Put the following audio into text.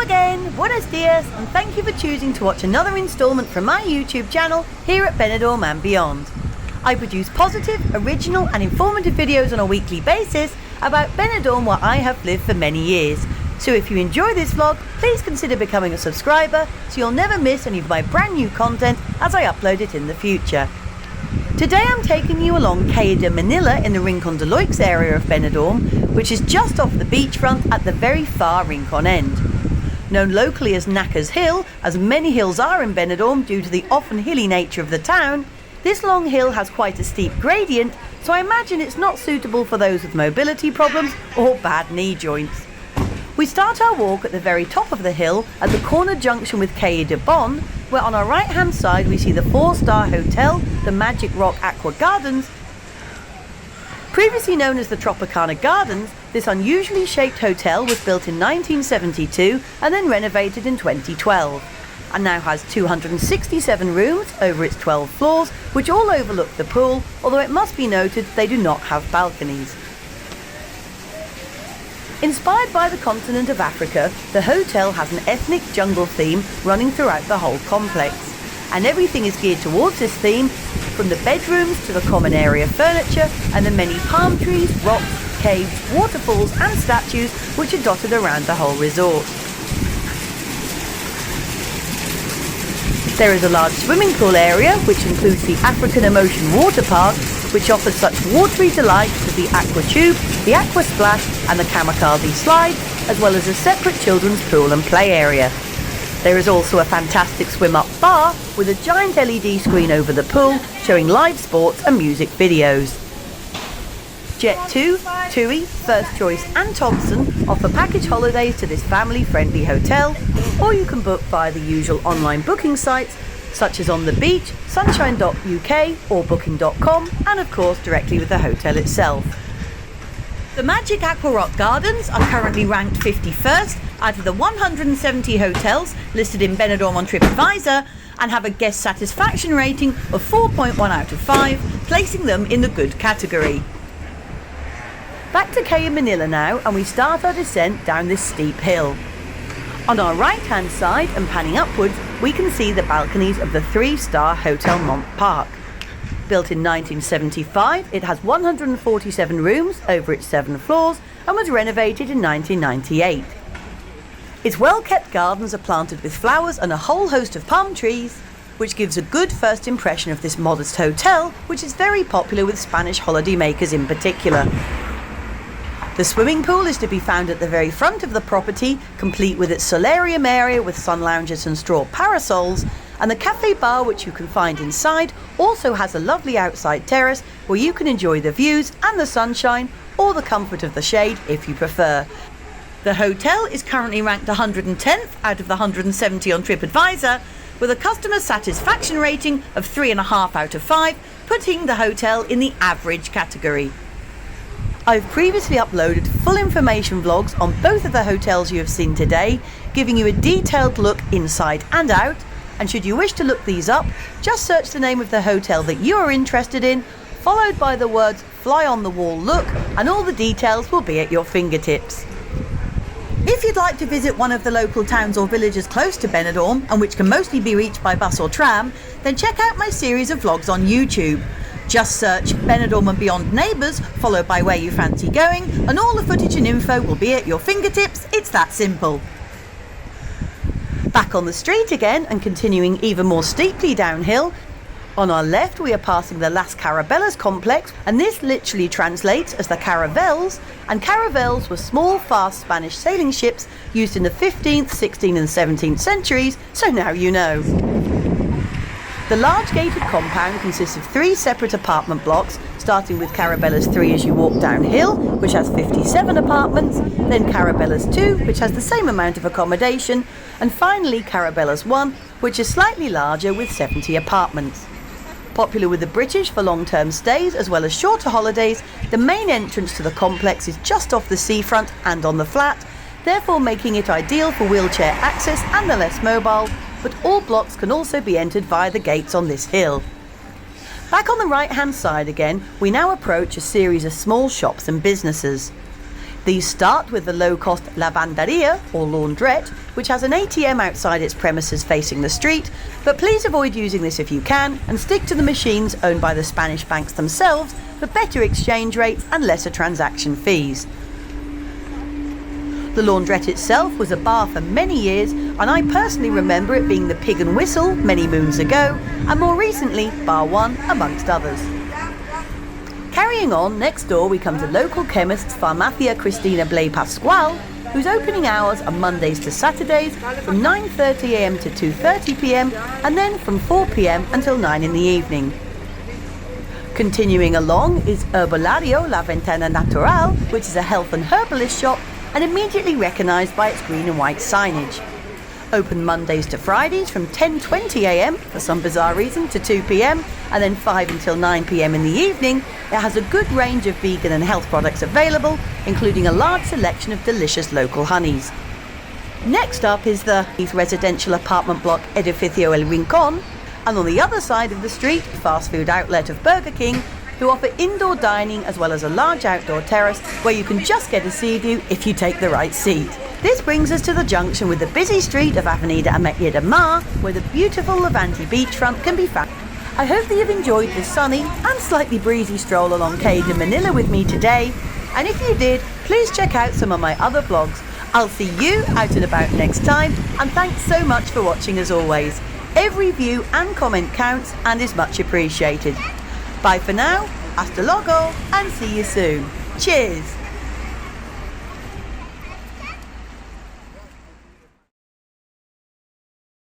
again, buenos dias, and thank you for choosing to watch another instalment from my YouTube channel here at Benidorm and beyond. I produce positive, original and informative videos on a weekly basis about Benidorm where I have lived for many years. So if you enjoy this vlog, please consider becoming a subscriber so you'll never miss any of my brand new content as I upload it in the future. Today I'm taking you along Calle de Manila in the Rincon de Loix area of Benidorm, which is just off the beachfront at the very far Rincon end. Known locally as Knacker's Hill, as many hills are in Benidorm due to the often hilly nature of the town, this long hill has quite a steep gradient, so I imagine it's not suitable for those with mobility problems or bad knee joints. We start our walk at the very top of the hill at the corner junction with Calle de Bon, where on our right hand side we see the 4-star hotel, the Magic Rock Aqua Gardens. Previously known as the Tropicana Gardens, this unusually shaped hotel was built in 1972 and then renovated in 2012, and now has 267 rooms over its 12 floors, which all overlook the pool, although it must be noted they do not have balconies. Inspired by the continent of Africa, the hotel has an ethnic jungle theme running throughout the whole complex, and everything is geared towards this theme, from the bedrooms to the common area furniture and the many palm trees, rocks, caves, waterfalls and statues which are dotted around the whole resort. There is a large swimming pool area which includes the African Emotion Water Park, which offers such watery delights as the Aqua Tube, the Aqua Splash and the Kamikaze Slide, as well as a separate children's pool and play area. There is also a fantastic swim-up bar with a giant LED screen over the pool showing live sports and music videos. Jet2, TUI, First Choice and Thompson offer package holidays to this family-friendly hotel, or you can book via the usual online booking sites such as On The Beach, Sunshine.uk or Booking.com, and of course directly with the hotel itself. The Magic Aqua Rock Gardens are currently ranked 51st out of the 170 hotels listed in Benidorm on TripAdvisor and have a guest satisfaction rating of 4.1 out of 5, placing them in the good category. Back to Calle de Manila now, and we start our descent down this steep hill. On our right hand side and panning upwards, we can see the balconies of the 3-star Hotel Mont-Park. Built in 1975, it has 147 rooms over its 7 floors and was renovated in 1998. Its well-kept gardens are planted with flowers and a whole host of palm trees, which gives a good first impression of this modest hotel, which is very popular with Spanish holidaymakers in particular. The swimming pool is to be found at the very front of the property, complete with its solarium area with sun lounges and straw parasols, and the cafe bar, which you can find inside, also has a lovely outside terrace where you can enjoy the views and the sunshine, or the comfort of the shade if you prefer. The hotel is currently ranked 110th out of the 170 on TripAdvisor, with a customer satisfaction rating of 3.5 out of 5, putting the hotel in the average category. I've previously uploaded full information vlogs on both of the hotels you have seen today, giving you a detailed look inside and out, and should you wish to look these up, just search the name of the hotel that you are interested in, followed by the words "fly on the wall look," and all the details will be at your fingertips. If you'd like to visit one of the local towns or villages close to Benidorm, and which can mostly be reached by bus or tram, then check out my series of vlogs on YouTube. Just search Benidorm and Beyond Neighbours, followed by where you fancy going, and all the footage and info will be at your fingertips. It's that simple. Back on the street again and continuing even more steeply downhill. On our left we are passing the Las Carabelas complex, and this literally translates as the Caravels, and caravels were small fast Spanish sailing ships used in the 15th, 16th and 17th centuries, so now you know. The large gated compound consists of 3 separate apartment blocks, starting with Carabelas 3 as you walk downhill, which has 57 apartments, then Carabelas 2, which has the same amount of accommodation, and finally Carabelas 1, which is slightly larger with 70 apartments. Popular with the British for long-term stays as well as shorter holidays, the main entrance to the complex is just off the seafront and on the flat, therefore making it ideal for wheelchair access and the less mobile, but all blocks can also be entered via the gates on this hill. Back on the right hand side again, we now approach a series of small shops and businesses. These start with the low-cost lavanderia, or laundrette, which has an ATM outside its premises facing the street, but please avoid using this if you can, and stick to the machines owned by the Spanish banks themselves for better exchange rates and lesser transaction fees. The laundrette itself was a bar for many years, and I personally remember it being the Pig and Whistle many moons ago, and more recently Bar One amongst others. Carrying on, next door we come to local chemist Farmacia Cristina Blay Pascual, whose opening hours are Mondays to Saturdays from 9:30 a.m. to 2:30 p.m. and then from 4 p.m. until 9 in the evening. Continuing along is Herbolario La Ventana Natural, which is a health and herbalist shop and immediately recognised by its green and white signage. Open Mondays to Fridays from 10:20 a.m. for some bizarre reason to 2 p.m. and then 5 until 9 p.m. in the evening. It has a good range of vegan and health products available, including a large selection of delicious local honeys. Next up is the residential apartment block Edificio El Rincon, and on the other side of the street, fast food outlet of Burger King, who offer indoor dining as well as a large outdoor terrace where you can just get a sea view if you take the right seat. This brings us to the junction with the busy street of Avenida Ametlla de Mar, where the beautiful Levante beachfront can be found. I hope that you've enjoyed this sunny and slightly breezy stroll along Calle de Manila with me today, and if you did, please check out some of my other vlogs. I'll see you out and about next time, and thanks so much for watching as always. Every view and comment counts and is much appreciated. Bye for now, hasta luego, and see you soon. Cheers!